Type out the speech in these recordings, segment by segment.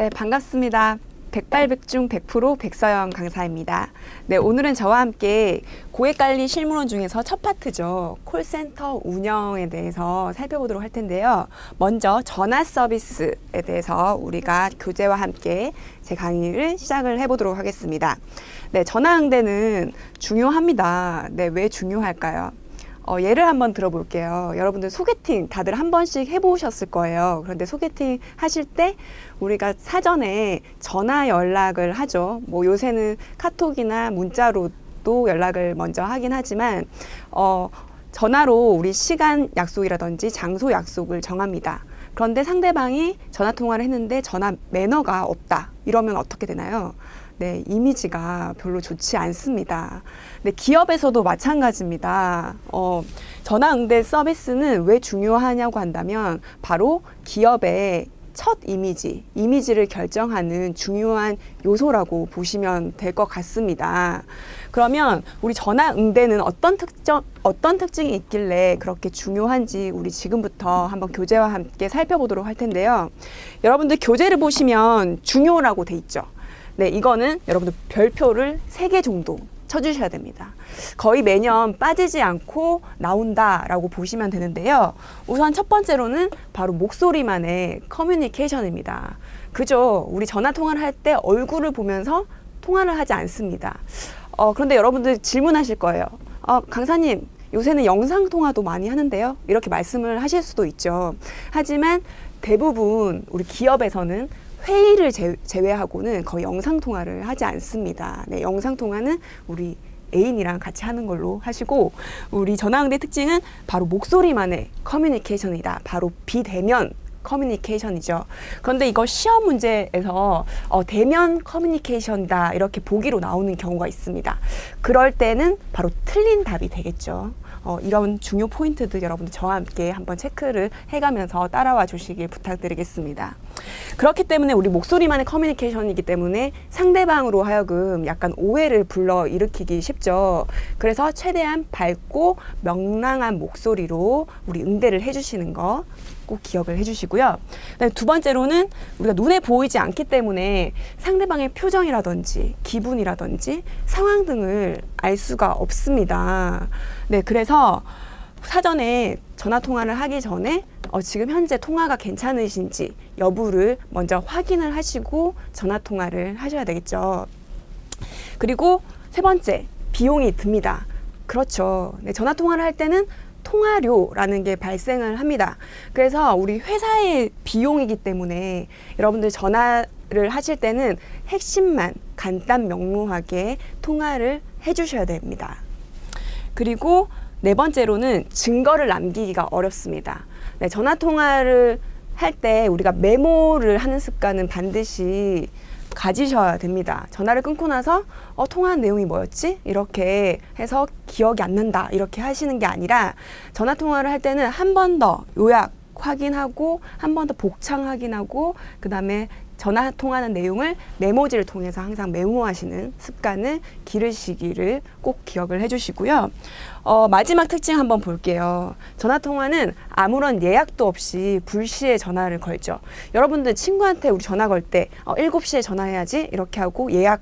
네, 반갑습니다. 백발백중 100% 백서영 강사입니다. 네, 오늘은 저와 함께 고객관리 실무론 중에서 첫 파트죠. 콜센터 운영에 대해서 살펴보도록 할 텐데요. 먼저 전화 서비스에 대해서 우리가 교재와 함께 제 강의를 시작을 해보도록 하겠습니다. 네, 전화 응대는 중요합니다. 네, 왜 중요할까요? 예를 한번 들어볼게요. 여러분들 소개팅 다들 한 번씩 해보셨을 거예요. 그런데 소개팅 하실 때 우리가 사전에 전화 연락을 하죠. 뭐 요새는 카톡이나 문자로도 연락을 먼저 하긴 하지만 전화로 우리 시간 약속이라든지 장소 약속을 정합니다. 그런데 상대방이 전화 통화를 했는데 전화 매너가 없다. 이러면 어떻게 되나요? 네, 이미지가 별로 좋지 않습니다. 네, 기업에서도 마찬가지입니다. 전화 응대 서비스는 왜 중요하냐고 한다면 바로 기업의 첫 이미지를 결정하는 중요한 요소라고 보시면 될 것 같습니다. 그러면 우리 전화 응대는 어떤 특징이 있길래 그렇게 중요한지 우리 지금부터 한번 교재와 함께 살펴보도록 할 텐데요. 여러분들 교재를 보시면 중요라고 돼 있죠. 네, 이거는 여러분들 별표를 3개 정도 쳐주셔야 됩니다. 거의 매년 빠지지 않고 나온다라고 보시면 되는데요. 우선 첫 번째로는 바로 목소리만의 커뮤니케이션입니다. 그죠? 우리 전화 통화를 할 때 얼굴을 보면서 통화를 하지 않습니다. 그런데 여러분들 질문하실 거예요. 강사님, 요새는 영상 통화도 많이 하는데요. 이렇게 말씀을 하실 수도 있죠. 하지만 대부분 우리 기업에서는 회의를 제외하고는 거의 영상통화를 하지 않습니다. 네, 영상통화는 우리 애인이랑 같이 하는 걸로 하시고, 우리 전화응대 특징은 바로 목소리만의 커뮤니케이션이다. 바로 비대면 커뮤니케이션이죠. 그런데 이거 시험 문제에서 대면 커뮤니케이션이다 이렇게 보기로 나오는 경우가 있습니다. 그럴 때는 바로 틀린 답이 되겠죠. 이런 중요 포인트들 여러분들 저와 함께 한번 체크를 해가면서 따라와 주시길 부탁드리겠습니다. 그렇기 때문에 우리 목소리만의 커뮤니케이션이기 때문에 상대방으로 하여금 약간 오해를 불러일으키기 쉽죠. 그래서 최대한 밝고 명랑한 목소리로 우리 응대를 해주시는 거 꼭 기억을 해주시고요. 두 번째로는 우리가 눈에 보이지 않기 때문에 상대방의 표정이라든지 기분이라든지 상황 등을 알 수가 없습니다. 네, 그래서 사전에 전화 통화를 하기 전에 지금 현재 통화가 괜찮으신지 여부를 먼저 확인을 하시고 전화 통화를 하셔야 되겠죠. 그리고 세 번째, 비용이 듭니다. 그렇죠. 네, 전화 통화를 할 때는 통화료라는 게 발생을 합니다. 그래서 우리 회사의 비용이기 때문에 여러분들 전화를 하실 때는 핵심만 간단 명료하게 통화를 해주셔야 됩니다. 그리고 네 번째로는 증거를 남기기가 어렵습니다. 네, 전화 통화를 할 때 우리가 메모를 하는 습관은 반드시 가지셔야 됩니다. 전화를 끊고 나서 통화한 내용이 뭐였지? 이렇게 해서 기억이 안 난다 이렇게 하시는 게 아니라 전화 통화를 할 때는 한 번 더 요약 확인하고 한 번 더 복창 확인하고 그 다음에 전화 통화하는 내용을 메모지를 통해서 항상 메모하시는 습관을 기르시기를 꼭 기억을 해주시고요. 마지막 특징 한번 볼게요. 전화 통화는 아무런 예약도 없이 불시에 전화를 걸죠. 여러분들 친구한테 우리 전화 걸 때 7시에 전화해야지 이렇게 하고 예약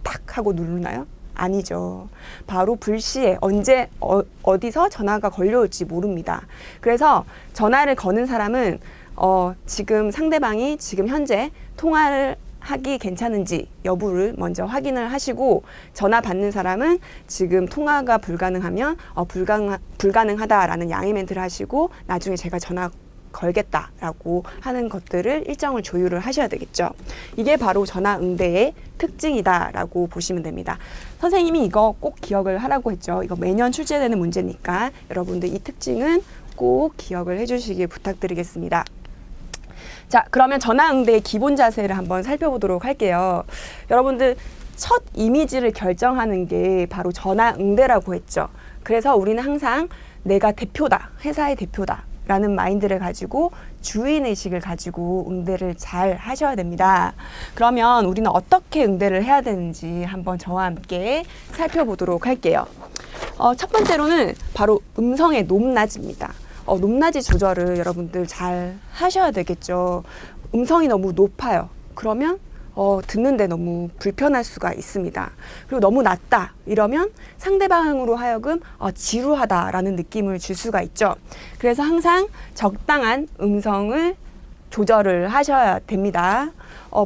탁 하고 누르나요? 아니죠. 바로 불시에 언제 어디서 전화가 걸려올지 모릅니다. 그래서 전화를 거는 사람은 지금 상대방이 지금 현재 통화를 하기 괜찮은지 여부를 먼저 확인을 하시고, 전화 받는 사람은 지금 통화가 불가능하면 불가능하다라는 양해 멘트를 하시고 나중에 제가 전화 걸겠다라고 하는 것들을 일정을 조율을 하셔야 되겠죠. 이게 바로 전화 응대의 특징이다라고 보시면 됩니다. 선생님이 이거 꼭 기억을 하라고 했죠. 이거 매년 출제되는 문제니까 여러분들 이 특징은 꼭 기억을 해주시길 부탁드리겠습니다. 자, 그러면 전화 응대의 기본 자세를 한번 살펴보도록 할게요. 여러분들 첫 이미지를 결정하는 게 바로 전화 응대라고 했죠. 그래서 우리는 항상 내가 대표다, 회사의 대표다 라는 마인드를 가지고 주인의식을 가지고 응대를 잘 하셔야 됩니다. 그러면 우리는 어떻게 응대를 해야 되는지 한번 저와 함께 살펴보도록 할게요. 첫 번째로는 바로 음성의 높낮이입니다. 높낮이 조절을 여러분들 잘 하셔야 되겠죠. 음성이 너무 높아요. 그러면 듣는데 너무 불편할 수가 있습니다. 그리고 너무 낮다 이러면 상대방으로 하여금 지루하다라는 느낌을 줄 수가 있죠. 그래서 항상 적당한 음성을 조절을 하셔야 됩니다.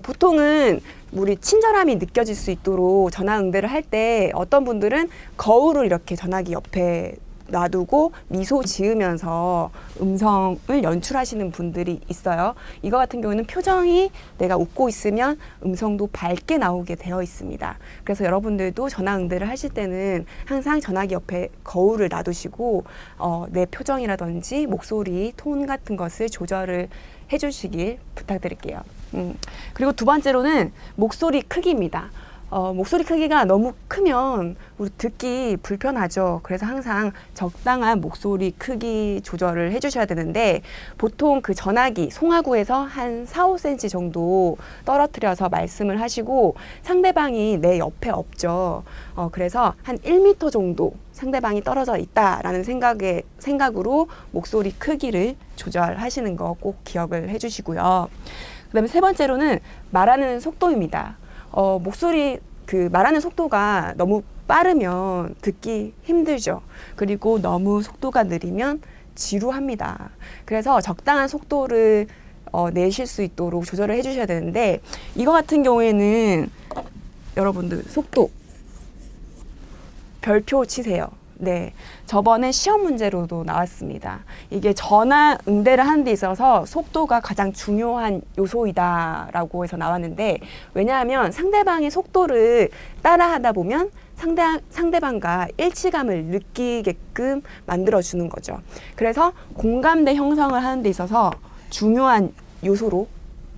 보통은 우리 친절함이 느껴질 수 있도록 전화 응대를 할 때 어떤 분들은 거울을 이렇게 전화기 옆에 놔두고 미소 지으면서 음성을 연출하시는 분들이 있어요. 이거 같은 경우는 표정이 내가 웃고 있으면 음성도 밝게 나오게 되어 있습니다. 그래서 여러분들도 전화 응대를 하실 때는 항상 전화기 옆에 거울을 놔두시고 내 표정이라든지 목소리, 톤 같은 것을 조절을 해주시길 부탁드릴게요. 그리고 두 번째로는 목소리 크기입니다. 목소리 크기가 너무 크면 우리 듣기 불편하죠. 그래서 항상 적당한 목소리 크기 조절을 해주셔야 되는데 보통 그 전화기 송화구에서 한 4, 5cm 정도 떨어뜨려서 말씀을 하시고 상대방이 내 옆에 없죠. 그래서 한 1m 정도 상대방이 떨어져 있다라는 생각으로 목소리 크기를 조절하시는 거 꼭 기억을 해주시고요. 그다음에 세 번째로는 말하는 속도입니다. 목소리 말하는 속도가 너무 빠르면 듣기 힘들죠. 그리고 너무 속도가 느리면 지루합니다. 그래서 적당한 속도를 내실 수 있도록 조절을 해주셔야 되는데 이거 같은 경우에는 여러분들 속도 별표 치세요. 네, 저번에 시험 문제로도 나왔습니다. 이게 전화 응대를 하는 데 있어서 속도가 가장 중요한 요소이다라고 해서 나왔는데 왜냐하면 상대방의 속도를 따라하다 보면 상대방과 일치감을 느끼게끔 만들어주는 거죠. 그래서 공감대 형성을 하는 데 있어서 중요한 요소로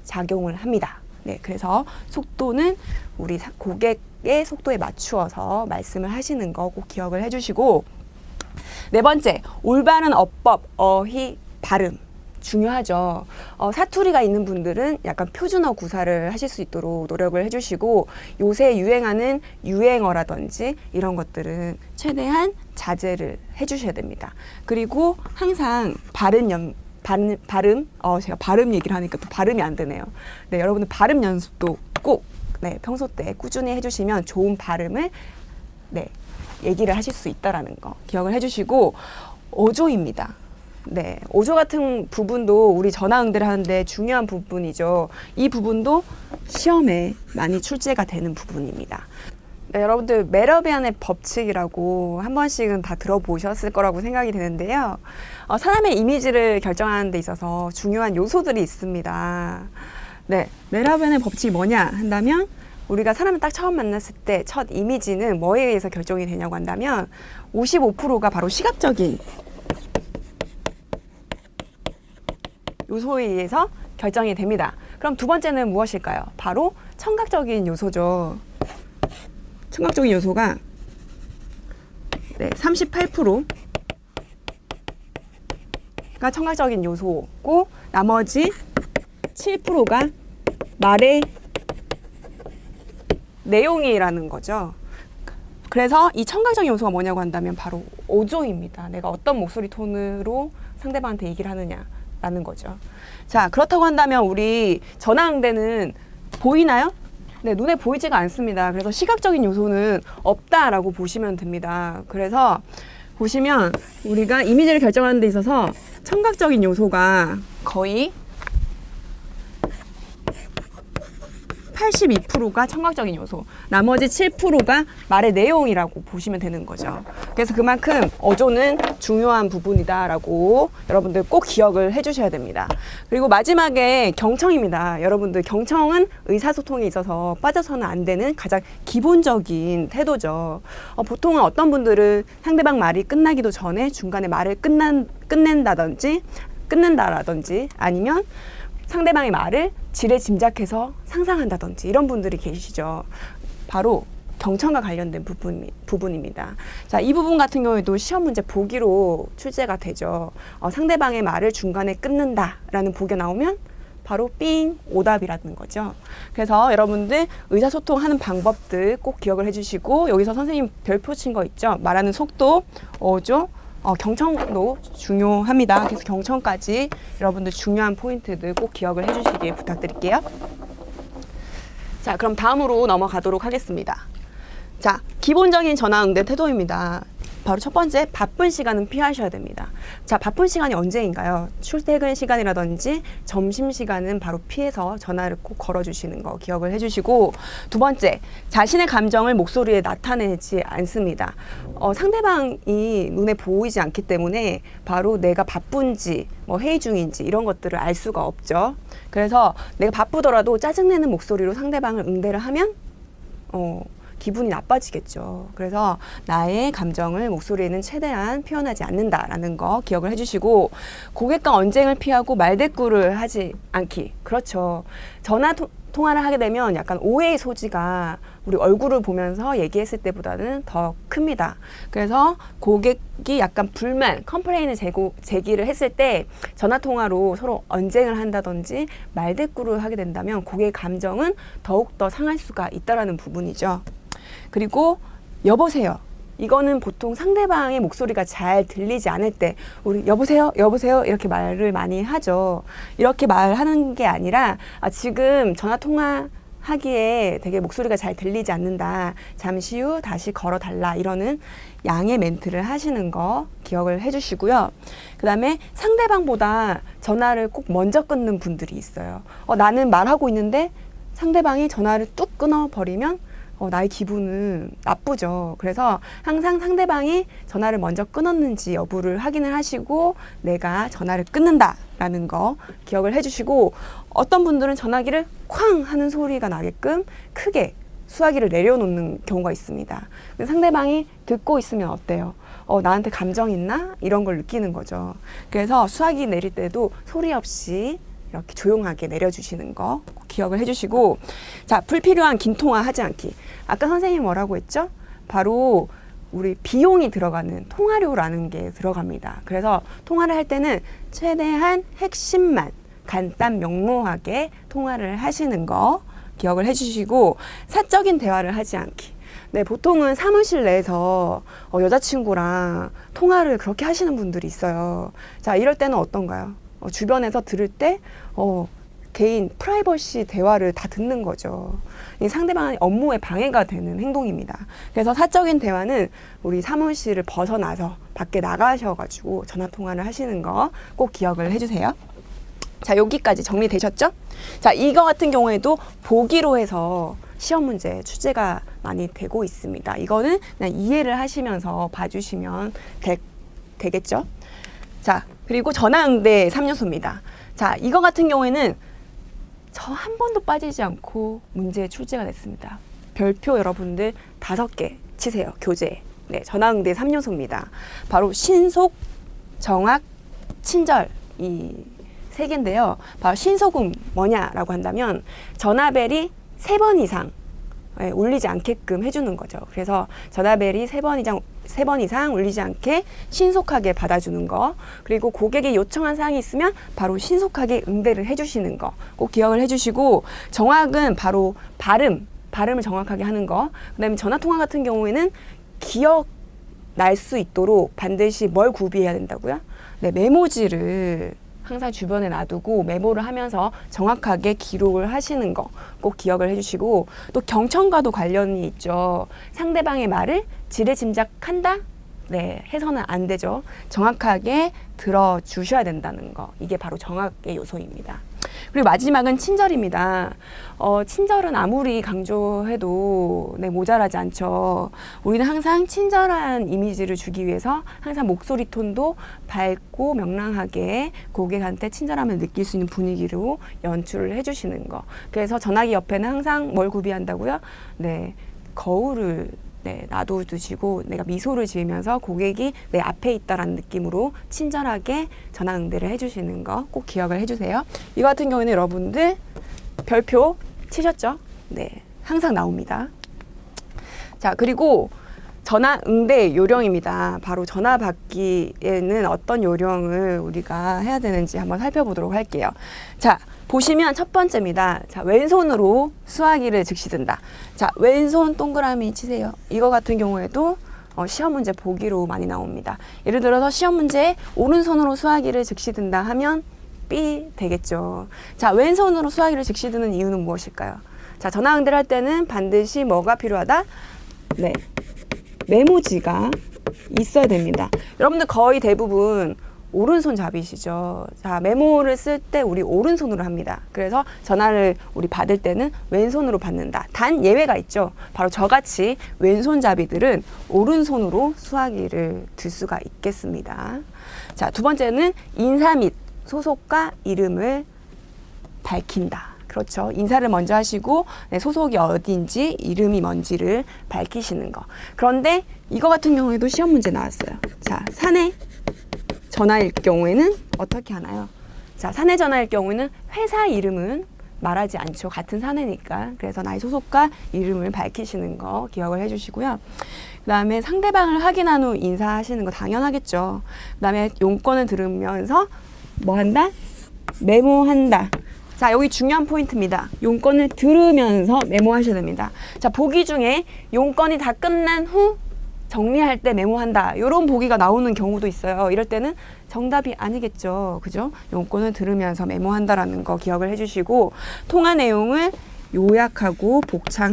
작용을 합니다. 네, 그래서 속도는 우리 고객의 속도에 맞추어서 말씀을 하시는 거 꼭 기억을 해주시고 네 번째, 올바른 어법, 어휘, 발음 중요하죠. 사투리가 있는 분들은 약간 표준어 구사를 하실 수 있도록 노력을 해주시고 요새 유행하는 유행어라든지 이런 것들은 최대한 자제를 해주셔야 됩니다. 그리고 항상 발음, 제가 발음 얘기를 하니까 또 발음이 안 되네요. 네, 여러분들 발음 연습도 꼭 평소 때 꾸준히 해주시면 좋은 발음을 얘기를 하실 수 있다라는 거 기억을 해주시고 어조입니다. 네, 어조 같은 부분도 우리 전화 응대를 하는데 중요한 부분이죠. 이 부분도 시험에 많이 출제가 되는 부분입니다. 네, 여러분들 메러비안의 법칙이라고 한 번씩은 다 들어보셨을 거라고 생각이 되는데요. 사람의 이미지를 결정하는 데 있어서 중요한 요소들이 있습니다. 네, 메러비안의 법칙이 뭐냐 한다면 우리가 사람을 딱 처음 만났을 때 첫 이미지는 뭐에 의해서 결정이 되냐고 한다면 55%가 바로 시각적인 요소에 의해서 결정이 됩니다. 그럼 두 번째는 무엇일까요? 바로 청각적인 요소죠. 청각적인 요소가 38%가 청각적인 요소고 나머지 7%가 말의 내용이라는 거죠. 그래서 이 청각적인 요소가 뭐냐고 한다면 바로 어조입니다. 내가 어떤 목소리 톤으로 상대방한테 얘기를 하느냐라는 거죠. 자, 그렇다고 한다면 우리 전화 응대는 보이나요? 네, 눈에 보이지가 않습니다. 그래서 시각적인 요소는 없다라고 보시면 됩니다. 그래서 보시면 우리가 이미지를 결정하는 데 있어서 청각적인 요소가 거의 82%가 청각적인 요소, 나머지 7%가 말의 내용이라고 보시면 되는 거죠. 그래서 그만큼 어조는 중요한 부분이다라고 여러분들 꼭 기억을 해주셔야 됩니다. 그리고 마지막에 경청입니다. 여러분들 경청은 의사소통에 있어서 빠져서는 안 되는 가장 기본적인 태도죠. 보통은 어떤 분들은 상대방 말이 끝나기도 전에 중간에 말을 끝낸다라든지 아니면 상대방의 말을 지레 짐작해서 상상한다든지 이런 분들이 계시죠. 바로 경청과 관련된 부분입니다. 자, 이 부분 같은 경우에도 시험 문제 보기로 출제가 되죠. 상대방의 말을 중간에 끊는다라는 보기가 나오면 바로 삥 오답이라는 거죠. 그래서 여러분들 의사소통하는 방법들 꼭 기억을 해주시고 여기서 선생님 별표 친 거 있죠. 말하는 속도, 어조, 경청도 중요합니다. 그래서 경청까지 여러분들 중요한 포인트들 꼭 기억을 해주시길 부탁드릴게요. 자, 그럼 다음으로 넘어가도록 하겠습니다. 자, 기본적인 전화응대 태도입니다. 바로 첫 번째, 바쁜 시간은 피하셔야 됩니다. 자, 바쁜 시간이 언제인가요? 출퇴근 시간이라든지 점심시간은 바로 피해서 전화를 꼭 걸어주시는 거 기억을 해주시고, 두 번째, 자신의 감정을 목소리에 나타내지 않습니다. 상대방이 눈에 보이지 않기 때문에 바로 내가 바쁜지 뭐 회의 중인지 이런 것들을 알 수가 없죠. 그래서 내가 바쁘더라도 짜증내는 목소리로 상대방을 응대를 하면 기분이 나빠지겠죠. 그래서 나의 감정을 목소리에는 최대한 표현하지 않는다라는 거 기억을 해주시고, 고객과 언쟁을 피하고 말대꾸를 하지 않기. 그렇죠. 전화 통화를 하게 되면 약간 오해의 소지가 우리 얼굴을 보면서 얘기했을 때보다는 더 큽니다. 그래서 고객이 약간 불만, 컴플레인을 제기를 했을 때 전화 통화로 서로 언쟁을 한다든지 말대꾸를 하게 된다면 고객의 감정은 더욱더 상할 수가 있다라는 부분이죠. 그리고 여보세요. 이거는 보통 상대방의 목소리가 잘 들리지 않을 때 우리 여보세요? 여보세요? 이렇게 말을 많이 하죠. 이렇게 말하는 게 아니라 지금 전화 통화하기에 되게 목소리가 잘 들리지 않는다. 잠시 후 다시 걸어달라. 이러는 양의 멘트를 하시는 거 기억을 해주시고요. 그 다음에 상대방보다 전화를 꼭 먼저 끊는 분들이 있어요. 나는 말하고 있는데 상대방이 전화를 뚝 끊어버리면 나의 기분은 나쁘죠. 그래서 항상 상대방이 전화를 먼저 끊었는지 여부를 확인을 하시고 내가 전화를 끊는다라는 거 기억을 해주시고, 어떤 분들은 전화기를 쾅 하는 소리가 나게끔 크게 수화기를 내려놓는 경우가 있습니다. 상대방이 듣고 있으면 어때요? 나한테 감정 있나? 이런 걸 느끼는 거죠. 그래서 수화기 내릴 때도 소리 없이 이렇게 조용하게 내려주시는 거 기억을 해주시고, 자, 불필요한 긴 통화 하지 않기. 아까 선생님이 뭐라고 했죠? 바로 우리 비용이 들어가는 통화료라는 게 들어갑니다. 그래서 통화를 할 때는 최대한 핵심만 간단 명료하게 통화를 하시는 거 기억을 해주시고, 사적인 대화를 하지 않기. 네, 보통은 사무실 내에서 여자친구랑 통화를 그렇게 하시는 분들이 있어요. 자, 이럴 때는 어떤가요? 주변에서 들을 때 개인 프라이버시 대화를 다 듣는 거죠. 이 상대방의 업무에 방해가 되는 행동입니다. 그래서 사적인 대화는 우리 사무실을 벗어나서 밖에 나가셔가지고 전화 통화를 하시는 거 꼭 기억을 해주세요. 자, 여기까지 정리되셨죠? 자, 이거 같은 경우에도 보기로 해서 시험 문제 출제가 많이 되고 있습니다. 이거는 그냥 이해를 하시면서 봐주시면 되겠죠? 자, 그리고 전화응대 3요소입니다. 자, 이거 같은 경우에는 저 한 번도 빠지지 않고 문제에 출제가 됐습니다. 별표 여러분들 5개 치세요. 교재. 네, 전화응대 3요소입니다. 바로 신속, 정확, 친절, 이 3개인데요. 바로 신속은 뭐냐라고 한다면 전화벨이 3번 이상 울리지 않게끔 해주는 거죠. 그래서 전화벨이 3번 이상 울리지 않게 신속하게 받아주는 거, 그리고 고객이 요청한 사항이 있으면 바로 신속하게 응대를 해주시는 거 꼭 기억을 해주시고, 정확은 바로 발음을 정확하게 하는 거. 그다음에 전화 통화 같은 경우에는 기억 날 수 있도록 반드시 뭘 구비해야 된다고요? 네, 메모지를 항상 주변에 놔두고 메모를 하면서 정확하게 기록을 하시는 거 꼭 기억을 해주시고, 또 경청과도 관련이 있죠. 상대방의 말을 지레짐작한다? 네, 해서는 안 되죠. 정확하게 들어주셔야 된다는 거. 이게 바로 정확의 요소입니다. 그리고 마지막은 친절입니다. 친절은 아무리 강조해도 모자라지 않죠. 우리는 항상 친절한 이미지를 주기 위해서 항상 목소리 톤도 밝고 명랑하게 고객한테 친절함을 느낄 수 있는 분위기로 연출을 해주시는 거. 그래서 전화기 옆에는 항상 뭘 구비한다고요? 네, 거울을 놔두시고 내가 미소를 지으면서 고객이 내 앞에 있다라는 느낌으로 친절하게 전화 응대를 해주시는 거 꼭 기억을 해주세요. 이거 같은 경우에는 여러분들 별표 치셨죠? 네, 항상 나옵니다. 자, 그리고 전화 응대 요령입니다. 바로 전화 받기에는 어떤 요령을 우리가 해야 되는지 한번 살펴보도록 할게요. 자, 보시면 첫 번째입니다. 자, 왼손으로 수화기를 즉시 든다. 자, 왼손 동그라미 치세요. 이거 같은 경우에도 시험 문제 보기로 많이 나옵니다. 예를 들어서 시험 문제에 오른손으로 수화기를 즉시 든다 하면 B 되겠죠. 자, 왼손으로 수화기를 즉시 드는 이유는 무엇일까요? 자, 전화 응대를 할 때는 반드시 뭐가 필요하다? 네, 메모지가 있어야 됩니다. 여러분들 거의 대부분 오른손 잡이시죠. 자, 메모를 쓸 때 우리 오른손으로 합니다. 그래서 전화를 우리 받을 때는 왼손으로 받는다. 단 예외가 있죠. 바로 저같이 왼손잡이들은 오른손으로 수화기를 들 수가 있겠습니다. 자, 두 번째는 인사 및 소속과 이름을 밝힌다. 그렇죠. 인사를 먼저 하시고 소속이 어딘지 이름이 뭔지를 밝히시는 거. 그런데 이거 같은 경우에도 시험 문제 나왔어요. 자, 사내 전화일 경우에는 어떻게 하나요? 자, 사내 전화일 경우에는 회사 이름은 말하지 않죠. 같은 사내니까. 그래서 나의 소속과 이름을 밝히시는 거 기억을 해주시고요. 그 다음에 상대방을 확인한 후 인사하시는 거 당연하겠죠. 그 다음에 용건을 들으면서 뭐 한다? 메모한다. 자, 여기 중요한 포인트입니다. 용건을 들으면서 메모하셔야 됩니다. 자, 보기 중에 용건이 다 끝난 후 정리할 때 메모한다. 이런 보기가 나오는 경우도 있어요. 이럴 때는 정답이 아니겠죠. 그죠? 용건을 들으면서 메모한다라는 거 기억을 해주시고, 통화 내용을 요약하고 복창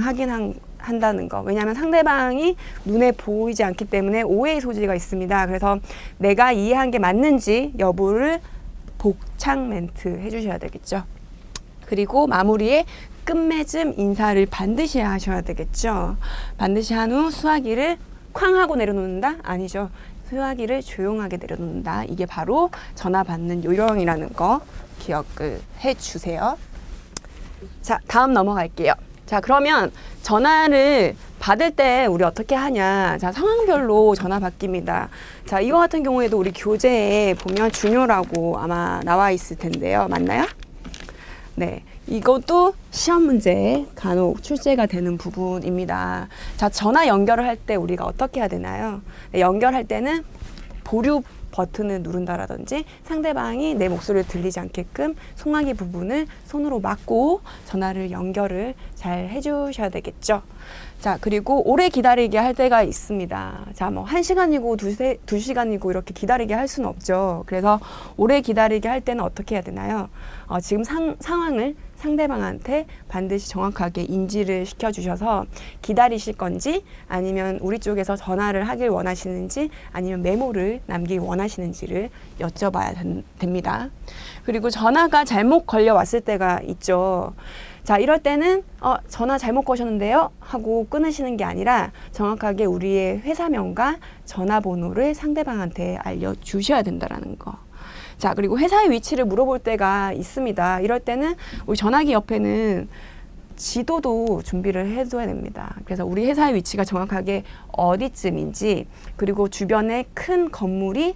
한다는 거. 왜냐하면 상대방이 눈에 보이지 않기 때문에 오해의 소지가 있습니다. 그래서 내가 이해한 게 맞는지 여부를 복창 멘트 해주셔야 되겠죠. 그리고 마무리에 끝맺음 인사를 반드시 하셔야 되겠죠. 반드시 한 후 수화기를 쾅 하고 내려놓는다? 아니죠. 수화기를 조용하게 내려놓는다. 이게 바로 전화 받는 요령이라는 거 기억을 해주세요. 자, 다음 넘어갈게요. 자, 그러면 전화를 받을 때 우리 어떻게 하냐. 자, 상황별로 전화 바뀝니다. 자, 이거 같은 경우에도 우리 교재에 보면 중요라고 아마 나와 있을 텐데요. 맞나요? 네, 이것도 시험 문제에 간혹 출제가 되는 부분입니다. 자, 전화 연결을 할 때 우리가 어떻게 해야 되나요? 네, 연결할 때는 보류 버튼을 누른다라든지 상대방이 내 목소리를 들리지 않게끔 송화기 부분을 손으로 막고 전화를 연결을 잘 해주셔야 되겠죠. 자, 그리고 오래 기다리게 할 때가 있습니다. 자, 뭐 1시간이고 2시간이고 이렇게 기다리게 할 수는 없죠. 그래서 오래 기다리게 할 때는 어떻게 해야 되나요? 지금 상황을 상대방한테 반드시 정확하게 인지를 시켜주셔서 기다리실 건지 아니면 우리 쪽에서 전화를 하길 원하시는지 아니면 메모를 남기길 원하시는지를 여쭤봐야 됩니다. 그리고 전화가 잘못 걸려왔을 때가 있죠. 자, 이럴 때는 전화 잘못 거셨는데요 하고 끊으시는 게 아니라 정확하게 우리의 회사명과 전화번호를 상대방한테 알려주셔야 된다는 거. 자, 그리고 회사의 위치를 물어볼 때가 있습니다. 이럴 때는 우리 전화기 옆에는 지도도 준비를 해둬야 됩니다. 그래서 우리 회사의 위치가 정확하게 어디쯤인지, 그리고 주변에 큰 건물이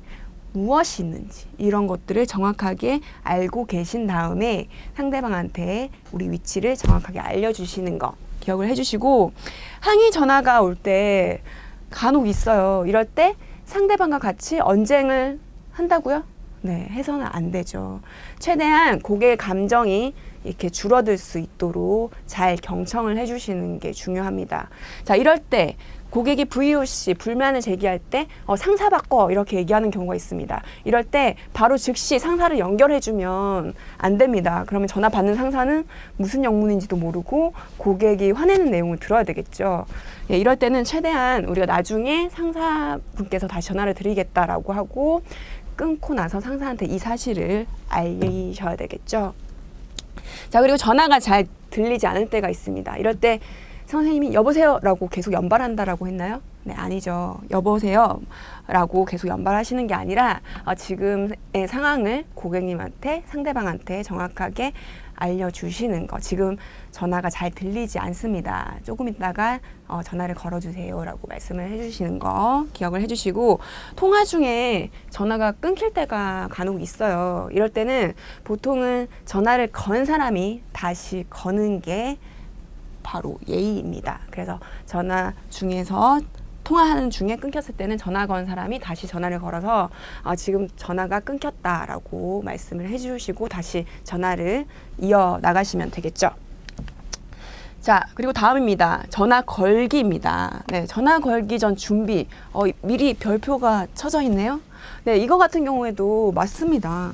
무엇이 있는지 이런 것들을 정확하게 알고 계신 다음에 상대방한테 우리 위치를 정확하게 알려주시는 거 기억을 해주시고, 항의 전화가 올 때 간혹 있어요. 이럴 때 상대방과 같이 언쟁을 한다고요? 네, 해서는 안 되죠. 최대한 고객의 감정이 이렇게 줄어들 수 있도록 잘 경청을 해주시는 게 중요합니다. 자, 이럴 때 고객이 VOC, 불만을 제기할 때 상사 바꿔 이렇게 얘기하는 경우가 있습니다. 이럴 때 바로 즉시 상사를 연결해주면 안 됩니다. 그러면 전화 받는 상사는 무슨 영문인지도 모르고 고객이 화내는 내용을 들어야 되겠죠. 예, 이럴 때는 최대한 우리가 나중에 상사분께서 다시 전화를 드리겠다라고 하고 끊고 나서 상사한테 이 사실을 알리셔야 되겠죠. 자, 그리고 전화가 잘 들리지 않을 때가 있습니다. 이럴 때 선생님이 여보세요 라고 계속 연발한다라고 했나요? 네, 아니죠. 여보세요 라고 계속 연발하시는 게 아니라 지금의 상황을 고객님한테, 상대방한테 정확하게 알려주시는 거. 지금 전화가 잘 들리지 않습니다. 조금 있다가 전화를 걸어주세요 라고 말씀을 해주시는 거 기억을 해주시고, 통화 중에 전화가 끊길 때가 간혹 있어요. 이럴 때는 보통은 전화를 건 사람이 다시 거는 게 바로 예의입니다. 그래서 전화 중에서 통화하는 중에 끊겼을 때는 전화 건 사람이 다시 전화를 걸어서 지금 전화가 끊겼다라고 말씀을 해주시고 다시 전화를 이어나가시면 되겠죠. 자, 그리고 다음입니다. 전화 걸기입니다. 네, 전화 걸기 전 준비. 미리 별표가 쳐져 있네요. 네, 이거 같은 경우에도 맞습니다.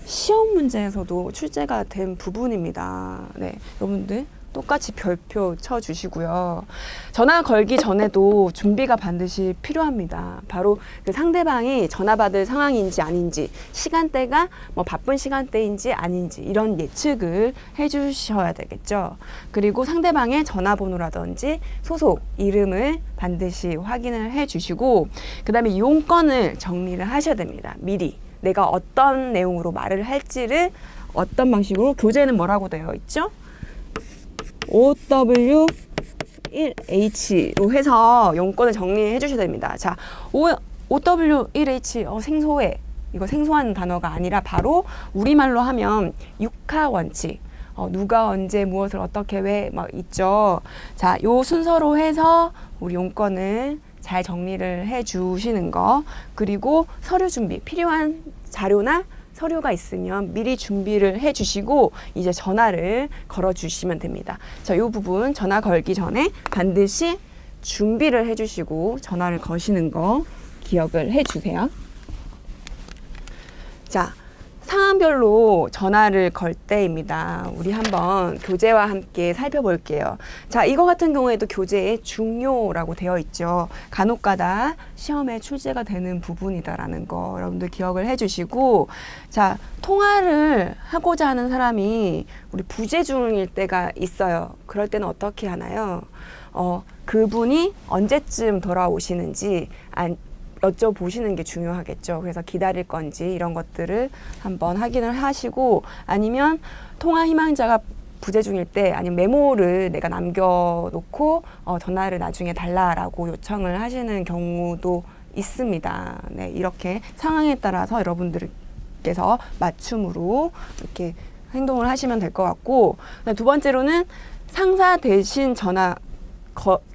시험 문제에서도 출제가 된 부분입니다. 네, 여러분들 똑같이 별표 쳐주시고요. 전화 걸기 전에도 준비가 반드시 필요합니다. 바로 그 상대방이 전화 받을 상황인지 아닌지, 시간대가 뭐 바쁜 시간대인지 아닌지 이런 예측을 해주셔야 되겠죠. 그리고 상대방의 전화번호라든지 소속, 이름을 반드시 확인을 해주시고, 그 다음에 이용권을 정리를 하셔야 됩니다. 미리 내가 어떤 내용으로 말을 할지를 어떤 방식으로, 교재는 뭐라고 되어 있죠? OW1H로 해서 용건을 정리해 주셔야 됩니다. 자, OW1H 생소해. 이거 생소한 단어가 아니라 바로 우리말로 하면 육하 원칙. 누가 언제 무엇을 어떻게 왜 막 있죠. 자, 요 순서로 해서 우리 용건을 잘 정리를 해 주시는 거. 그리고 서류 준비, 필요한 자료나 서류가 있으면 미리 준비를 해주시고 이제 전화를 걸어주시면 됩니다. 자, 이 부분 전화 걸기 전에 반드시 준비를 해주시고 전화를 거시는 거 기억을 해주세요. 자, 상황별로 전화를 걸 때입니다. 우리 한번 교재와 함께 살펴볼게요. 자, 이거 같은 경우에도 교재에 중요라고 되어 있죠. 간혹가다 시험에 출제가 되는 부분이다라는 거 여러분들 기억을 해주시고, 자, 통화를 하고자 하는 사람이 우리 부재 중일 때가 있어요. 그럴 때는 어떻게 하나요? 그분이 언제쯤 돌아오시는지 여쭤보시는 게 중요하겠죠. 그래서 기다릴 건지 이런 것들을 한번 확인을 하시고, 아니면 통화 희망자가 부재 중일 때 아니면 메모를 내가 남겨놓고 전화를 나중에 달라라고 요청을 하시는 경우도 있습니다. 네, 이렇게 상황에 따라서 여러분들께서 맞춤으로 이렇게 행동을 하시면 될 것 같고, 두 번째로는 상사 대신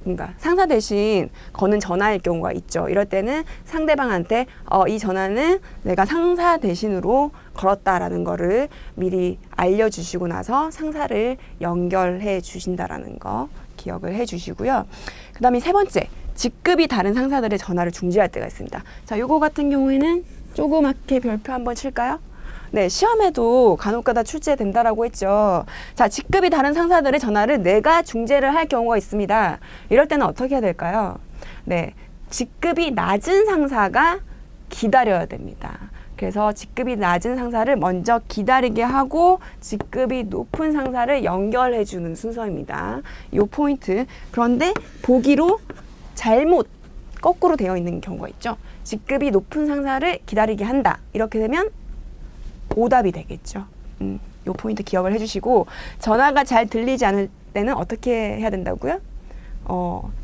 그러니까 상사 대신 거는 전화일 경우가 있죠. 이럴 때는 상대방한테 이 전화는 내가 상사 대신으로 걸었다라는 거를 미리 알려주시고 나서 상사를 연결해 주신다라는 거 기억을 해 주시고요. 그 다음에 세 번째, 직급이 다른 상사들의 전화를 중지할 때가 있습니다. 자, 요거 같은 경우에는 조그맣게 별표 한번 칠까요? 네, 시험에도 간혹가다 출제된다라고 했죠. 자, 직급이 다른 상사들의 전화를 내가 중재를 할 경우가 있습니다. 이럴 때는 어떻게 해야 될까요? 네, 직급이 낮은 상사가 기다려야 됩니다. 그래서 직급이 낮은 상사를 먼저 기다리게 하고 직급이 높은 상사를 연결해 주는 순서입니다. 이 포인트. 그런데 보기로 잘못 거꾸로 되어 있는 경우가 있죠. 직급이 높은 상사를 기다리게 한다. 이렇게 되면 오답이 되겠죠. 이 포인트 기억을 해주시고, 전화가 잘 들리지 않을 때는 어떻게 해야 된다고요?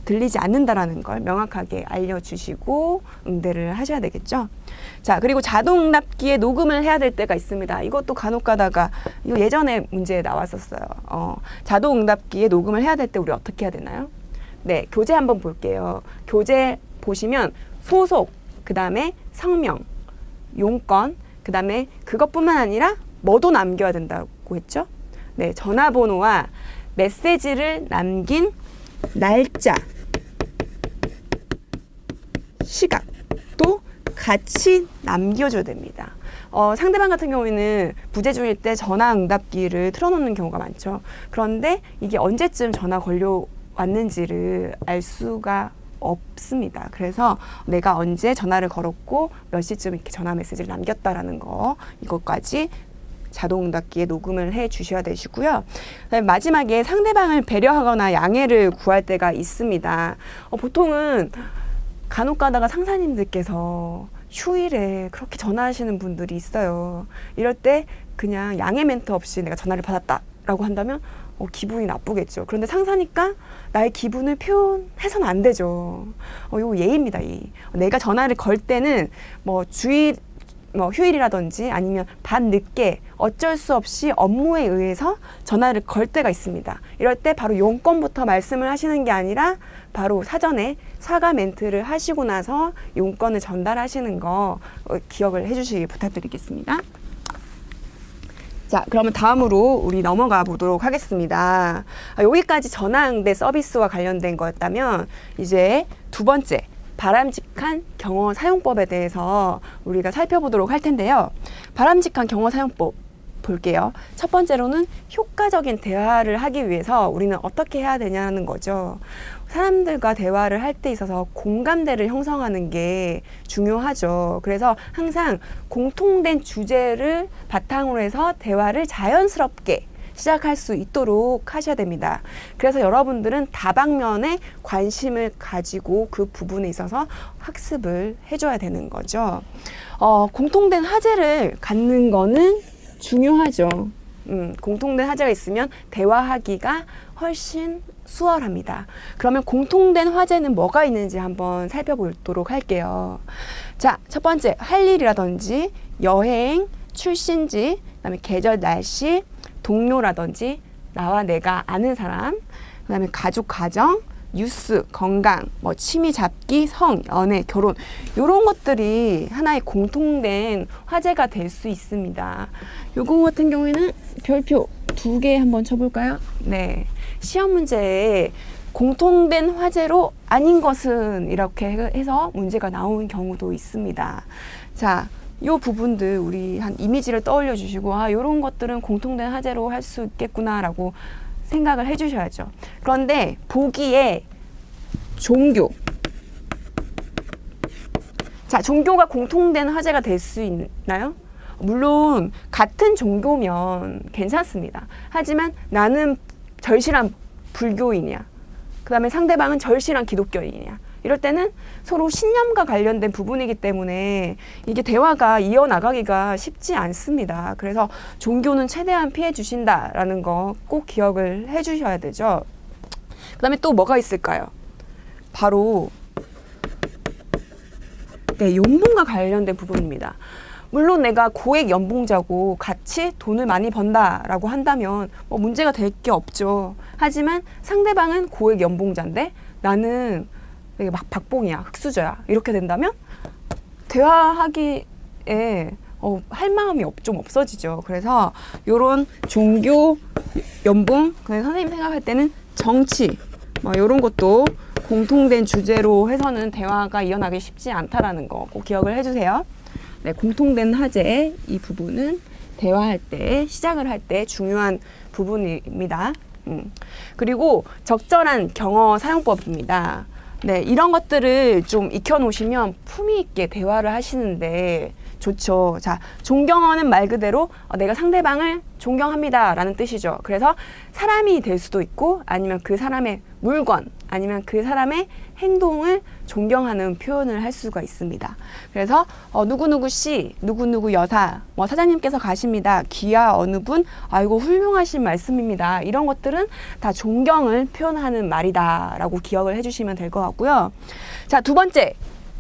들리지 않는다라는 걸 명확하게 알려주시고 응대를 하셔야 되겠죠. 자, 그리고 자동응답기에 녹음을 해야 될 때가 있습니다. 이것도 간혹 가다가 이거 예전에 문제에 나왔었어요. 자동응답기에 녹음을 해야 될 때 우리 어떻게 해야 되나요? 네, 교재 한번 볼게요. 교재 보시면 소속, 그 다음에 성명, 용건, 그 다음에 그것뿐만 아니라 뭐도 남겨야 된다고 했죠? 네, 전화번호와 메시지를 남긴 날짜, 시각도 같이 남겨줘야 됩니다. 상대방 같은 경우에는 부재 중일 때 전화 응답기를 틀어놓는 경우가 많죠. 그런데 이게 언제쯤 전화 걸려왔는지를 알 수가 없습니다. 그래서 내가 언제 전화를 걸었고 몇 시쯤 이렇게 전화 메시지를 남겼다라는 거, 이것까지 자동응답기에 녹음을 해 주셔야 되시고요. 마지막에 상대방을 배려하거나 양해를 구할 때가 있습니다. 보통은 간혹 가다가 상사님들께서 휴일에 그렇게 전화하시는 분들이 있어요. 이럴 때 그냥 양해 멘트 없이 내가 전화를 받았다라고 한다면 기분이 나쁘겠죠. 그런데 상사니까 나의 기분을 표현해서는 안 되죠. 이거 예의입니다. 내가 전화를 걸 때는 휴일이라든지 아니면 밤 늦게 어쩔 수 없이 업무에 의해서 전화를 걸 때가 있습니다. 이럴 때 바로 용건부터 말씀을 하시는 게 아니라 바로 사전에 사과 멘트를 하시고 나서 용건을 전달하시는 거 기억을 해주시기 부탁드리겠습니다. 자, 그러면 다음으로 우리 넘어가 보도록 하겠습니다. 여기까지 전화응대 서비스와 관련된 거였다면 이제 두 번째, 바람직한 경어 사용법에 대해서 우리가 살펴보도록 할 텐데요. 바람직한 경어 사용법 볼게요. 첫 번째로는 효과적인 대화를 하기 위해서 우리는 어떻게 해야 되냐는 거죠. 사람들과 대화를 할 때 있어서 공감대를 형성하는 게 중요하죠. 그래서 항상 공통된 주제를 바탕으로 해서 대화를 자연스럽게 시작할 수 있도록 하셔야 됩니다. 그래서 여러분들은 다방면에 관심을 가지고 그 부분에 있어서 학습을 해줘야 되는 거죠. 공통된 화제를 갖는 거는 중요하죠. 공통된 화제가 있으면 대화하기가 훨씬 수월합니다. 그러면 공통된 화제는 뭐가 있는지 한번 살펴보도록 할게요. 자, 첫 번째, 할 일이라든지 여행, 출신지, 그다음에 계절, 날씨, 동료라든지 나와 내가 아는 사람, 그다음에 가족, 가정, 뉴스, 건강, 뭐 취미 잡기, 성, 연애, 결혼 이런 것들이 하나의 공통된 화제가 될 수 있습니다. 요거 같은 경우에는 별표 2개 한번 쳐볼까요? 네, 시험 문제에 공통된 화제로 아닌 것은 이렇게 해서 문제가 나오는 경우도 있습니다. 자, 요 부분들 우리 한 이미지를 떠올려 주시고 요런 것들은 공통된 화제로 할 수 있겠구나라고 생각을 해 주셔야죠. 그런데 보기에 종교. 자, 종교가 공통된 화제가 될 수 있나요? 물론 같은 종교면 괜찮습니다. 하지만 나는 절실한 불교인이야. 그 다음에 상대방은 절실한 기독교인이야. 이럴 때는 서로 신념과 관련된 부분이기 때문에 이게 대화가 이어나가기가 쉽지 않습니다. 그래서 종교는 최대한 피해 주신다라는 거 꼭 기억을 해 주셔야 되죠. 그 다음에 또 뭐가 있을까요? 바로 연봉과 관련된 부분입니다. 물론 내가 고액 연봉자고 같이 돈을 많이 번다라고 한다면 뭐 문제가 될 게 없죠. 하지만 상대방은 고액 연봉자인데 나는 되게 막 박봉이야, 흙수저야. 이렇게 된다면 대화하기에 할 마음이 좀 없어지죠. 그래서 이런 종교, 연봉, 선생님 생각할 때는 정치, 뭐 이런 것도 공통된 주제로 해서는 대화가 이어나기 쉽지 않다라는 거 꼭 기억을 해주세요. 네, 공통된 화제 이 부분은 대화할 때, 시작을 할 때 중요한 부분입니다. 그리고 적절한 경어 사용법입니다. 네, 이런 것들을 좀 익혀놓으시면 품위 있게 대화를 하시는데 좋죠. 자, 존경어는 말 그대로 내가 상대방을 존경합니다 라는 뜻이죠. 그래서 사람이 될 수도 있고 아니면 그 사람의 물건 아니면 그 사람의 행동을 존경하는 표현을 할 수가 있습니다. 그래서 누구누구 씨, 누구누구 여사, 뭐 사장님께서 가십니다. 귀하 어느 분, 아이고 훌륭하신 말씀입니다. 이런 것들은 다 존경을 표현하는 말이다 라고 기억을 해주시면 될 것 같고요. 자, 두 번째,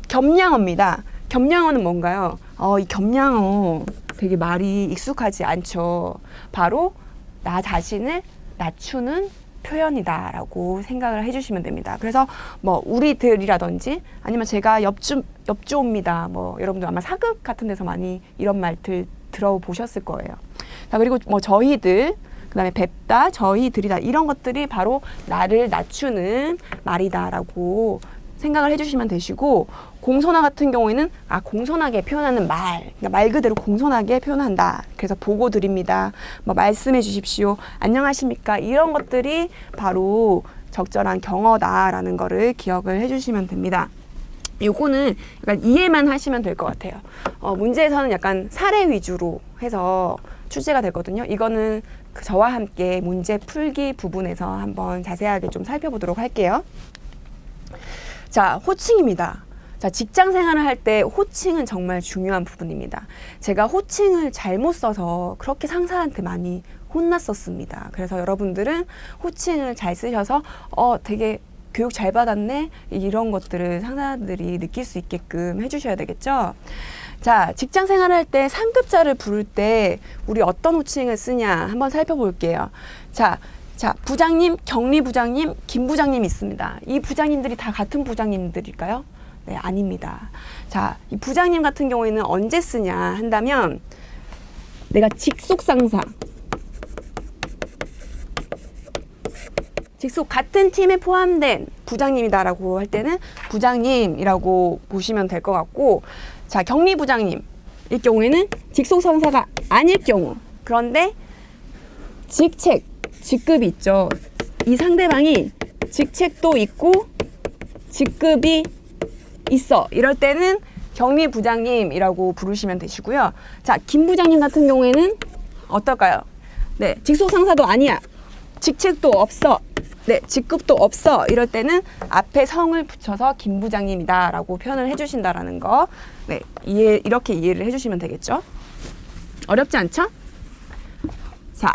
겸양어입니다. 겸양어는 뭔가요? 이 겸양어 되게 말이 익숙하지 않죠. 바로 나 자신을 낮추는 표현이다라고 생각을 해주시면 됩니다. 그래서 뭐 우리들이라든지 아니면 제가 엽조입니다. 뭐 여러분들 아마 사극 같은 데서 많이 이런 말들 들어보셨을 거예요. 자, 그리고 뭐 저희들, 그다음에 뵙다, 저희들이다 이런 것들이 바로 나를 낮추는 말이다라고 생각을 해주시면 되시고, 공손화 같은 경우에는 공손하게 표현하는 그러니까 말 그대로 공손하게 표현한다. 그래서 보고 드립니다. 뭐 말씀해 주십시오. 안녕하십니까? 이런 것들이 바로 적절한 경어다라는 거를 기억을 해주시면 됩니다. 요거는 약간 이해만 하시면 될 것 같아요. 문제에서는 약간 사례 위주로 해서 출제가 되거든요. 이거는 저와 함께 문제 풀기 부분에서 한번 자세하게 좀 살펴보도록 할게요. 자, 호칭입니다. 자, 직장 생활을 할 때 호칭은 정말 중요한 부분입니다. 제가 호칭을 잘못 써서 그렇게 상사한테 많이 혼났었습니다. 그래서 여러분들은 호칭을 잘 쓰셔서 되게 교육 잘 받았네 이런 것들을 상사들이 느낄 수 있게끔 해주셔야 되겠죠. 자, 직장 생활을 할 때 상급자를 부를 때 우리 어떤 호칭을 쓰냐 한번 살펴볼게요. 자, 부장님, 경리부장님, 김부장님 있습니다. 이 부장님들이 다 같은 부장님들일까요? 네, 아닙니다. 자, 이 부장님 같은 경우에는 언제 쓰냐 한다면 내가 직속 상사, 직속 같은 팀에 포함된 부장님이다라고 할 때는 부장님이라고 보시면 될 것 같고, 자, 경리부장님 이 경우에는 직속 상사가 아닐 경우 그런데 직책, 직급이 있죠. 이 상대방이 직책도 있고 직급이 있어. 이럴 때는 경리 부장님이라고 부르시면 되시고요. 자, 김 부장님 같은 경우에는 어떨까요? 네, 직속 상사도 아니야. 직책도 없어. 네, 직급도 없어. 이럴 때는 앞에 성을 붙여서 김 부장님이다 라고 표현을 해주신다라는 거. 네, 이렇게 이해를 해주시면 되겠죠? 어렵지 않죠? 자,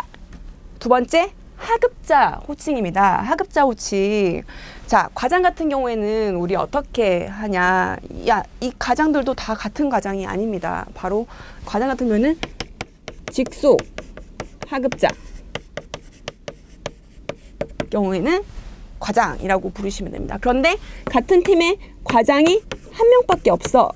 두 번째, 하급자 호칭입니다. 하급자 호칭. 자, 과장 같은 경우에는 우리 어떻게 하냐. 야, 이 과장들도 다 같은 과장이 아닙니다. 바로 과장 같은 경우에는 직속 하급자 경우에는 과장이라고 부르시면 됩니다. 그런데 같은 팀에 과장이 한 명밖에 없어.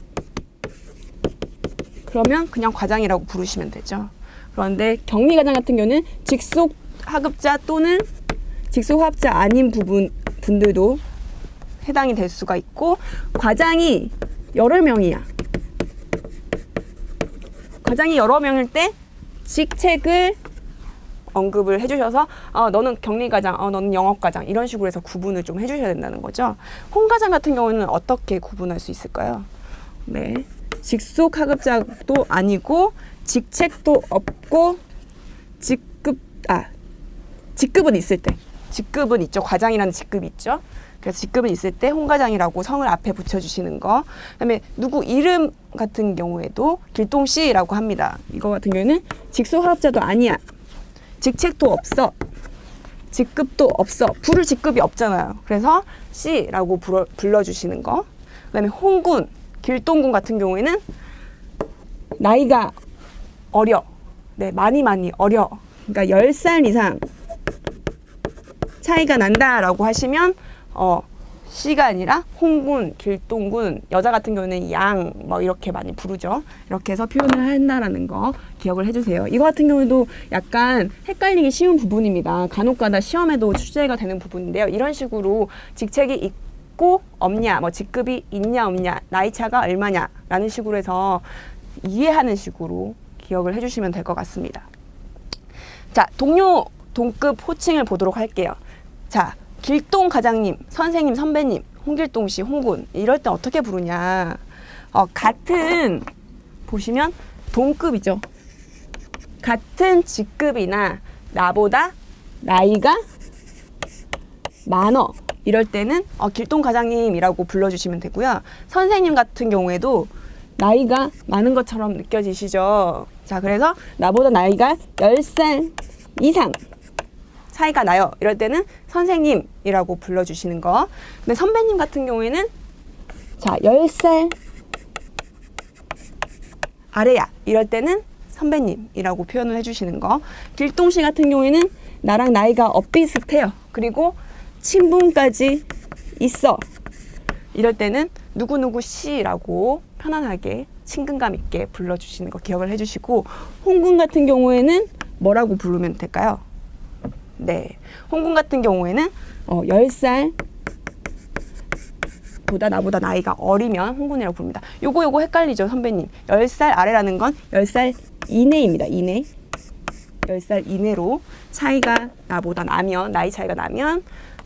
그러면 그냥 과장이라고 부르시면 되죠. 그런데 격리과장 같은 경우는 직속 하급자 또는 직속 하급자 아닌 분들도 해당이 될 수가 있고, 과장이 여러 명이야. 과장이 여러 명일 때 직책을 언급을 해주셔서 너는 격리과장, 너는 영업과장 이런 식으로 해서 구분을 좀 해주셔야 된다는 거죠. 홍과장 같은 경우는 어떻게 구분할 수 있을까요? 네, 직속 하급자도 아니고 직책도 없고 직급은 있을 때, 직급은 있죠. 과장이라는 직급이 있죠. 그래서 직급은 있을 때 홍과장이라고 성을 앞에 붙여주시는 거. 그다음에 누구 이름 같은 경우에도 길동씨라고 합니다. 이거 같은 경우에는 직속 하급자도 아니야. 직책도 없어. 직급도 없어. 부를 직급이 없잖아요. 그래서 씨라고 불러주시는 거. 그다음에 홍군, 길동군 같은 경우에는 나이가 어려. 네, 많이 어려. 그러니까 10살 이상 차이가 난다라고 하시면 씨가 아니라 홍군, 길동군, 여자 같은 경우는 양, 뭐 이렇게 많이 부르죠. 이렇게 해서 표현을 한다라는 거 기억을 해주세요. 이거 같은 경우도 약간 헷갈리기 쉬운 부분입니다. 간혹가다 시험에도 출제가 되는 부분인데요. 이런 식으로 직책이 있고 없냐, 뭐 직급이 있냐 없냐, 나이 차가 얼마냐라는 식으로 해서 이해하는 식으로 기억을 해주시면 될 것 같습니다. 자, 동료, 동급 호칭을 보도록 할게요. 자, 길동 과장님, 선생님, 선배님, 홍길동 씨, 홍군 이럴 때 어떻게 부르냐. 같은 보시면 동급이죠. 같은 직급이나 나보다 나이가 많어. 이럴 때는 길동 과장님이라고 불러주시면 되고요. 선생님 같은 경우에도 나이가 많은 것처럼 느껴지시죠. 자, 그래서 나보다 나이가 10살 이상 차이가 나요. 이럴 때는 선생님이라고 불러주시는 거. 근데 선배님 같은 경우에는 자, 10살 아래야. 이럴 때는 선배님이라고 표현을 해주시는 거. 길동 씨 같은 경우에는 나랑 나이가 엇비슷해요. 그리고 친분까지 있어. 이럴 때는 누구누구 씨라고 편안하게 친근감 있게 불러주시는 거 기억을 해주시고, 홍군 같은 경우에는 뭐라고 부르면 될까요? 네, 홍군 같은 경우에는 10살 보다 나보다 나이가 어리면 홍군이라고 부릅니다. 요거 헷갈리죠, 선배님. 10살 아래라는 건 10살 이내입니다. 이내. 10살 이내로 차이가 나보다 나면, 나이 차이가 나면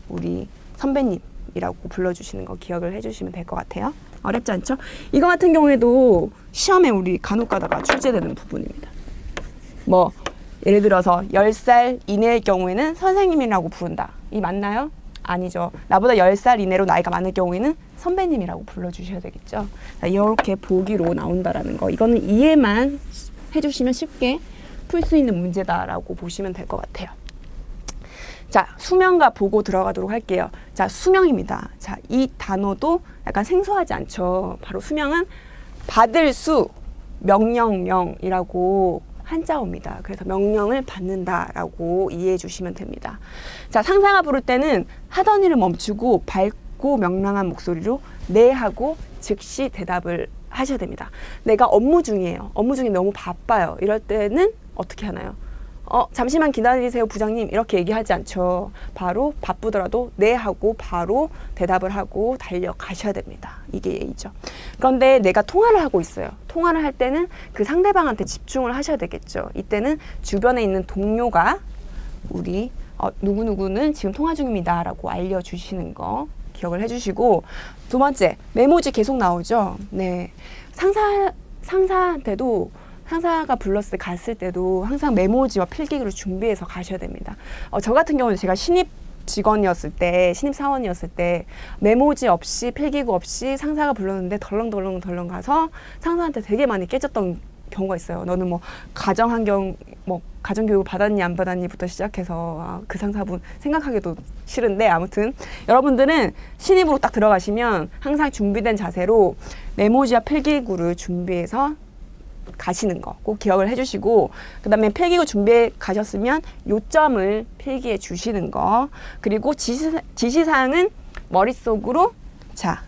우리 선배님이라고 불러주시는 거 기억을 해주시면 될 것 같아요. 어렵지 않죠? 이거 같은 경우에도 시험에 우리 간혹 가다가 출제되는 부분입니다. 뭐 예를 들어서 10살 이내의 경우에는 선생님이라고 부른다. 이 맞나요? 아니죠. 나보다 10살 이내로 나이가 많을 경우에는 선배님이라고 불러주셔야 되겠죠. 자, 이렇게 보기로 나온다라는 거. 이거는 이해만 해주시면 쉽게 풀 수 있는 문제다라고 보시면 될 것 같아요. 자, 수명과 보고 들어가도록 할게요. 자, 수명입니다. 자, 이 단어도 약간 생소하지 않죠. 바로 수명은 받을 수, 명령명이라고 한자어입니다. 그래서 명령을 받는다라고 이해해 주시면 됩니다. 자, 상사가 부를 때는 하던 일을 멈추고 밝고 명랑한 목소리로 네 하고 즉시 대답을 하셔야 됩니다. 내가 업무 중이에요. 업무 중에 너무 바빠요. 이럴 때는 어떻게 하나요? 잠시만 기다리세요 부장님 이렇게 얘기하지 않죠. 바로 바쁘더라도 네 하고 바로 대답을 하고 달려가셔야 됩니다. 이게 예의죠. 그런데 내가 통화를 하고 있어요. 통화를 할 때는 그 상대방한테 집중을 하셔야 되겠죠. 이때는 주변에 있는 동료가 우리 누구누구는 지금 통화 중입니다 라고 알려주시는 거 기억을 해주시고, 두 번째, 메모지 계속 나오죠. 네, 상사한테도, 상사가 불렀을 때 갔을 때도 항상 메모지와 필기구를 준비해서 가셔야 됩니다. 저 같은 경우는 제가 신입 직원이었을 때, 신입 사원이었을 때 메모지 없이 필기구 없이 상사가 불렀는데 덜렁덜렁 가서 상사한테 되게 많이 깨졌던 경우가 있어요. 너는 뭐 가정환경, 뭐 가정교육 받았니 안 받았니부터 시작해서 그 상사분 생각하기도 싫은데, 아무튼 여러분들은 신입으로 딱 들어가시면 항상 준비된 자세로 메모지와 필기구를 준비해서 가시는 거 꼭 기억을 해주시고, 그 다음에 필기구 준비해 가셨으면 요점을 필기해 주시는 거, 그리고 지시사항은 머릿속으로 자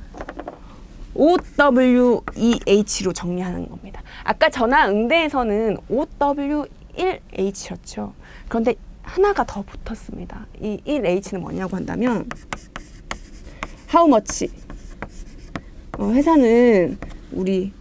OWEH로 정리하는 겁니다. 아까 전화 응대에서는 OW1H였죠. 그런데 하나가 더 붙었습니다. 이 1H는 뭐냐고 한다면 How much? 회사는 우리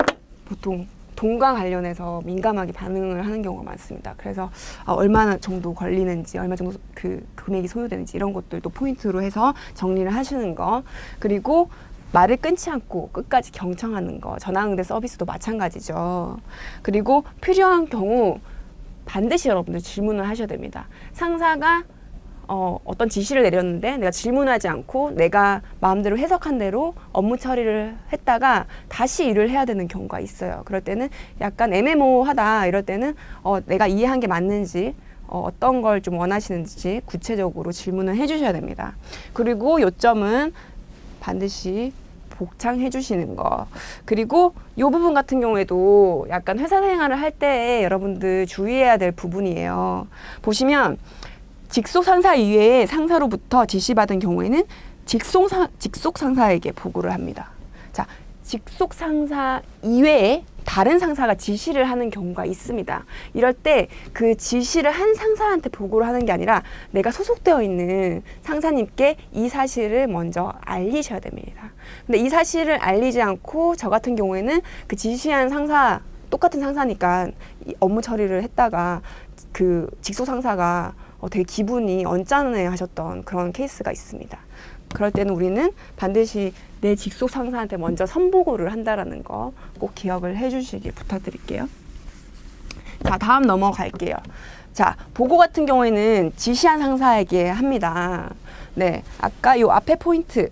보통 돈과 관련해서 민감하게 반응을 하는 경우가 많습니다. 그래서 얼마나 정도 걸리는지, 얼마 정도 그 금액이 소요되는지 이런 것들도 포인트로 해서 정리를 하시는 거, 그리고 말을 끊지 않고 끝까지 경청하는 거, 전화응대 서비스도 마찬가지죠. 그리고 필요한 경우 반드시 여러분들 질문을 하셔야 됩니다. 상사가 어떤 지시를 내렸는데 내가 질문하지 않고 내가 마음대로 해석한 대로 업무 처리를 했다가 다시 일을 해야 되는 경우가 있어요. 그럴 때는 약간 애매모호하다 이럴 때는 내가 이해한 게 맞는지, 어떤 걸 좀 원하시는지 구체적으로 질문을 해주셔야 됩니다. 그리고 요점은 반드시 복창해 주시는 거. 그리고 이 부분 같은 경우에도 약간 회사 생활을 할 때 여러분들 주의해야 될 부분이에요. 보시면 직속 상사 이외에 상사로부터 지시받은 경우에는 직속 상사에게 보고를 합니다. 자, 직속 상사 이외에 다른 상사가 지시를 하는 경우가 있습니다. 이럴 때 그 지시를 한 상사한테 보고를 하는 게 아니라 내가 소속되어 있는 상사님께 이 사실을 먼저 알리셔야 됩니다. 근데 이 사실을 알리지 않고 저 같은 경우에는 그 지시한 상사, 똑같은 상사니까 업무 처리를 했다가 그 직속 상사가 되게 기분이 언짢아 하셨던 그런 케이스가 있습니다. 그럴 때는 우리는 반드시 내 직속 상사한테 먼저 선보고를 한다라는 거 꼭 기억을 해주시길 부탁드릴게요. 자, 다음 넘어갈게요. 자, 보고 같은 경우에는 지시한 상사에게 합니다. 네, 아까 요 앞에 포인트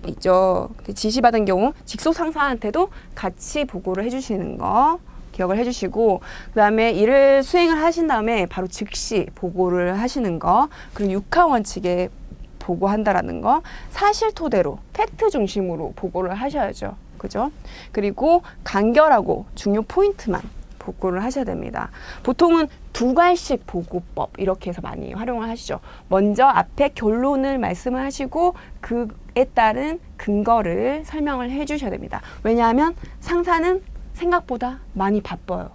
있죠. 지시받은 경우 직속 상사한테도 같이 보고를 해주시는 거 기억을 해주시고, 그 다음에 일을 수행을 하신 다음에 바로 즉시 보고를 하시는 거, 그리고 육하 원칙에 보고한다라는 거, 사실 토대로 팩트 중심으로 보고를 하셔야죠. 그죠? 그리고 간결하고 중요 포인트만 보고를 하셔야 됩니다. 보통은 두 갈씩 보고법 이렇게 해서 많이 활용을 하시죠. 먼저 앞에 결론을 말씀을 하시고 그에 따른 근거를 설명을 해 주셔야 됩니다. 왜냐하면 상사는 생각보다 많이 바빠요.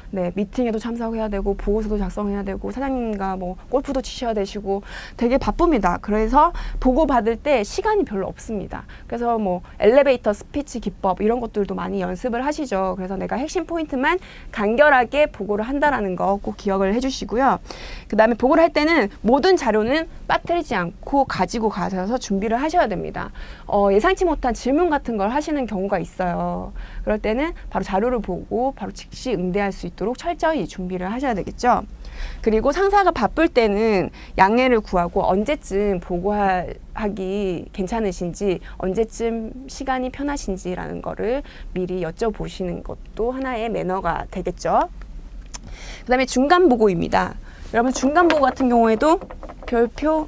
네, 미팅에도 참석해야 되고 보고서도 작성해야 되고 사장님과 뭐 골프도 치셔야 되시고 되게 바쁩니다. 그래서 보고 받을 때 시간이 별로 없습니다. 그래서 뭐 엘리베이터 스피치 기법 이런 것들도 많이 연습을 하시죠. 그래서 내가 핵심 포인트만 간결하게 보고를 한다라는 거 꼭 기억을 해주시고요. 그 다음에 보고를 할 때는 모든 자료는 빠뜨리지 않고 가지고 가셔서 준비를 하셔야 됩니다. 예상치 못한 질문 같은 걸 하시는 경우가 있어요. 그럴 때는 바로 자료를 보고 바로 즉시 응대할 수 있도록 철저히 준비를 하셔야 되겠죠. 그리고 상사가 바쁠 때는 양해를 구하고 언제쯤 보고하기 괜찮으신지, 언제쯤 시간이 편하신지라는 거를 미리 여쭤보시는 것도 하나의 매너가 되겠죠. 그 다음에 중간 보고입니다. 여러분 중간 보고 같은 경우에도 별표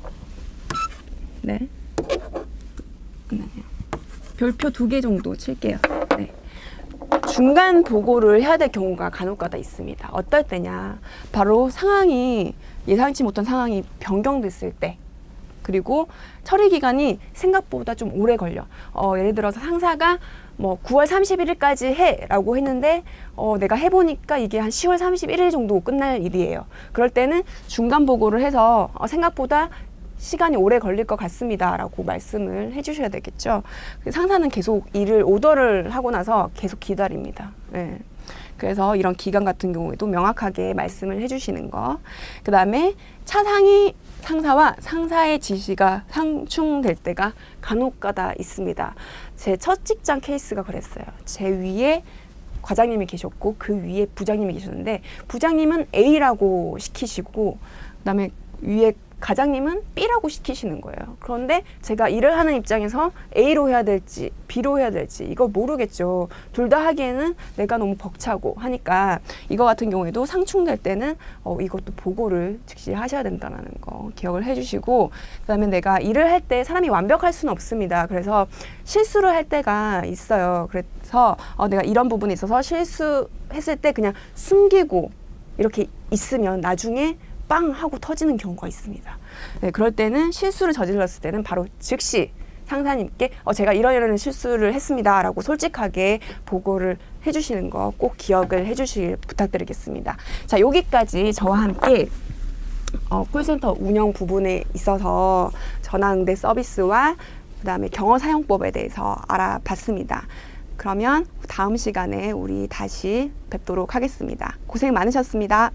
별표 2개 정도 칠게요. 네. 중간 보고를 해야 될 경우가 간혹가다 있습니다. 어떨 때냐? 바로 상황이 예상치 못한 상황이 변경됐을 때, 그리고 처리 기간이 생각보다 좀 오래 걸려. 예를 들어서 상사가 뭐 9월 31일까지 해라고 했는데 내가 해보니까 이게 한 10월 31일 정도 끝날 일이에요. 그럴 때는 중간 보고를 해서 생각보다 시간이 오래 걸릴 것 같습니다 라고 말씀을 해주셔야 되겠죠. 상사는 계속 일을 오더를 하고 나서 계속 기다립니다. 네. 그래서 이런 기간 같은 경우에도 명확하게 말씀을 해주시는 거. 그 다음에 차상위 상사와 상사의 지시가 상충될 때가 간혹가다 있습니다. 제 첫 직장 케이스가 그랬어요. 제 위에 과장님이 계셨고 그 위에 부장님이 계셨는데 부장님은 A라고 시키시고 그다음에 위에 과장님은 B라고 시키시는 거예요. 그런데 제가 일을 하는 입장에서 A로 해야 될지 B로 해야 될지 이거 모르겠죠. 둘 다 하기에는 내가 너무 벅차고 하니까 이거 같은 경우에도 상충될 때는 이것도 보고를 즉시 하셔야 된다는 거 기억을 해주시고 그다음에 내가 일을 할 때 사람이 완벽할 수는 없습니다. 그래서 실수를 할 때가 있어요. 그래서 내가 이런 부분에 있어서 실수했을 때 그냥 숨기고 이렇게 있으면 나중에 빵 하고 터지는 경우가 있습니다. 네, 그럴 때는 실수를 저질렀을 때는 바로 즉시 상사님께 제가 이런 실수를 했습니다 라고 솔직하게 보고를 해주시는 거 꼭 기억을 해주시길 부탁드리겠습니다. 자, 여기까지 저와 함께 콜센터 운영 부분에 있어서 전화응대 서비스와 그 다음에 경어 사용법에 대해서 알아봤습니다. 그러면 다음 시간에 우리 다시 뵙도록 하겠습니다. 고생 많으셨습니다.